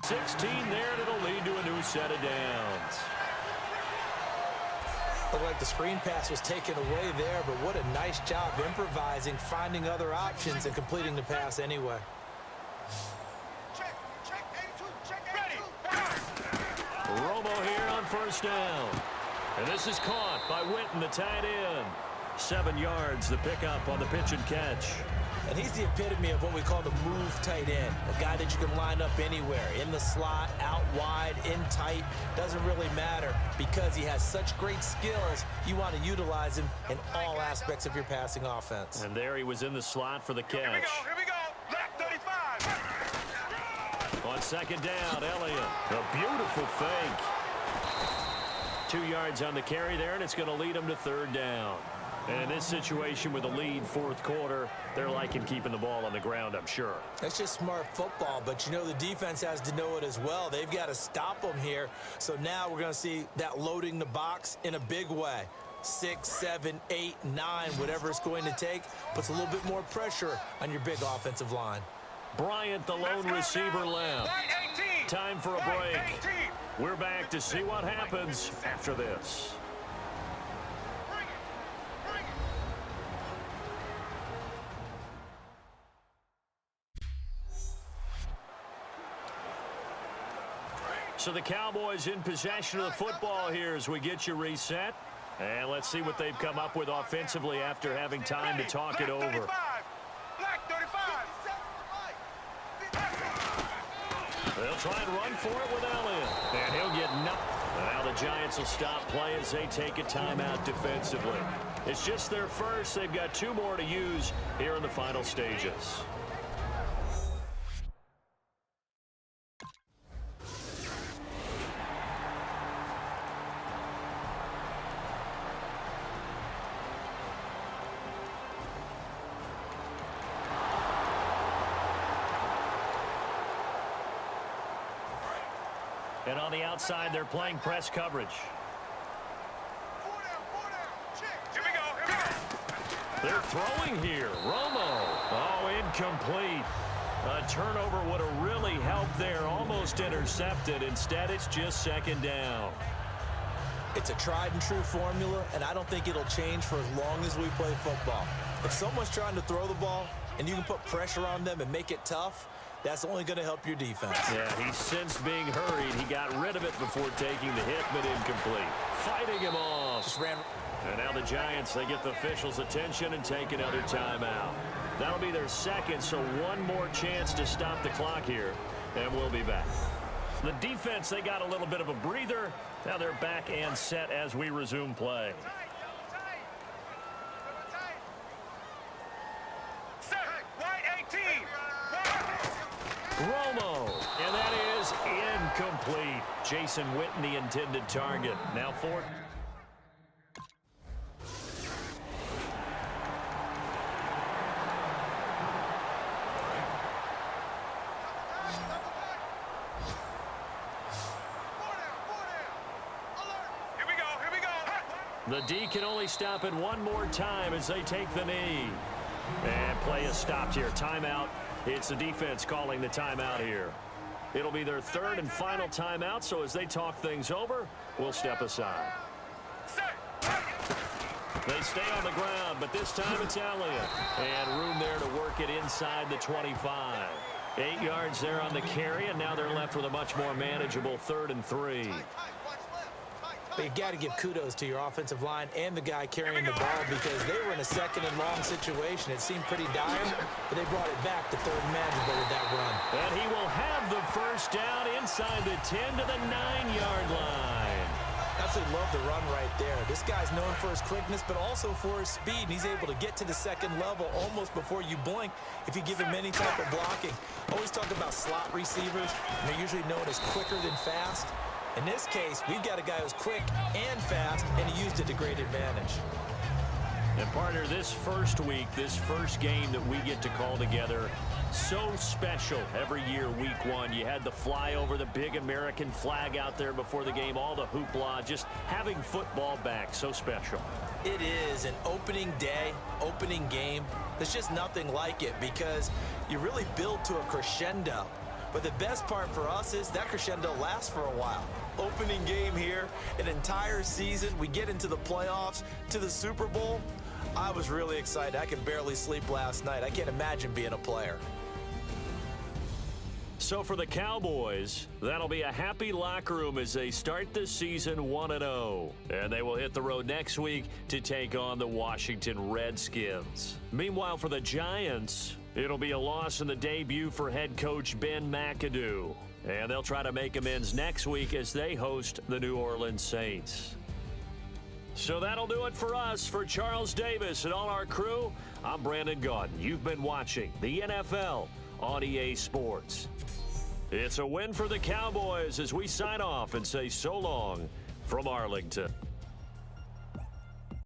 16 there, and it'll lead to a new set of downs. Looked like the screen pass was taken away there, but what a nice job improvising, finding other options, and completing the pass anyway. Romo here on first down. And this is caught by Witten, the tight end. 7 yards, the pickup on the pitch and catch. And he's the epitome of what we call the move tight end, a guy that you can line up anywhere, in the slot, out wide, in tight, doesn't really matter because he has such great skills. You want to utilize him in all aspects of your passing offense. And there he was in the slot for the catch. Here we go. Left 35. On second down, Elliott. A beautiful fake. 2 yards on the carry there, and it's going to lead him to third down. And in this situation with a lead fourth quarter, they're liking keeping the ball on the ground, I'm sure. That's just smart football, but you know the defense has to know it as well. They've got to stop them here. So now we're going to see that loading the box in a big way. 6, 7, 8, 9, whatever it's going to take, puts a little bit more pressure on your big offensive line. Bryant, the lone receiver, left. Time for a break. We're back to see what happens after this. So the Cowboys in possession of the football here as we get you reset. And let's see what they've come up with offensively after having time to talk it over. They'll try and run for it with Elliott. And he'll get nothing. Now the Giants will stop play as they take a timeout defensively. It's just their first. They've got 2 more to use here in the final stages. And on the outside, they're playing press coverage. Here we go. They're throwing here. Romo. Oh, incomplete. A turnover would have really helped there. Almost intercepted. Instead, it's just second down. It's a tried and true formula, and I don't think it'll change for as long as we play football. If someone's trying to throw the ball and you can put pressure on them and make it tough, that's only going to help your defense. Yeah, he sensed being hurried. He got rid of it before taking the hit, but incomplete. Fighting him off. Just ran. And now the Giants, they get the officials' attention and take another timeout. That'll be their second, so one more chance to stop the clock here, and we'll be back. The defense, they got a little bit of a breather. Now they're back and set as we resume play. Romo, and that is incomplete. Jason Witten, the intended target. Now fourth. Here we go. The D can only stop it one more time as they take the knee. And play is stopped here. Timeout. It's the defense calling the timeout here. It'll be their third and final timeout, so as they talk things over, we'll step aside. They stay on the ground, but this time it's Elliott. And room there to work it inside the 25. 8 yards there on the carry, and now they're left with a much more manageable 3rd and 3. But you got to give kudos to your offensive line and the guy carrying the ball because they were in a second and long situation. It seemed pretty dire, but they brought it back to third and manageable with that run. And he will have the first down inside the 10 to the 9-yard line. Absolutely love the run right there. This guy's known for his quickness, but also for his speed. And he's able to get to the second level almost before you blink if you give him any type of blocking. Always talk about slot receivers, and they're usually known as quicker than fast. In this case, we've got a guy who's quick and fast, and he used it to great advantage. And partner, this first week, this first game that we get to call together, so special every year, week 1. You had the flyover, the big American flag out there before the game, all the hoopla, just having football back, so special. It is an opening day, opening game. There's just nothing like it because you really build to a crescendo. But the best part for us is that crescendo lasts for a while. Opening game here, an entire season, we get into the playoffs, to the Super Bowl. I was really excited. I could barely sleep last night. I can't imagine being a player. So for the Cowboys, that'll be a happy locker room as they start the season 1-0. And they will hit the road next week to take on the Washington Redskins. Meanwhile, for the Giants, it'll be a loss in the debut for head coach Ben McAdoo. And they'll try to make amends next week as they host the New Orleans Saints. So that'll do it for us. For Charles Davis and all our crew, I'm Brandon Gaudin. You've been watching the NFL on EA Sports. It's a win for the Cowboys as we sign off and say so long from Arlington.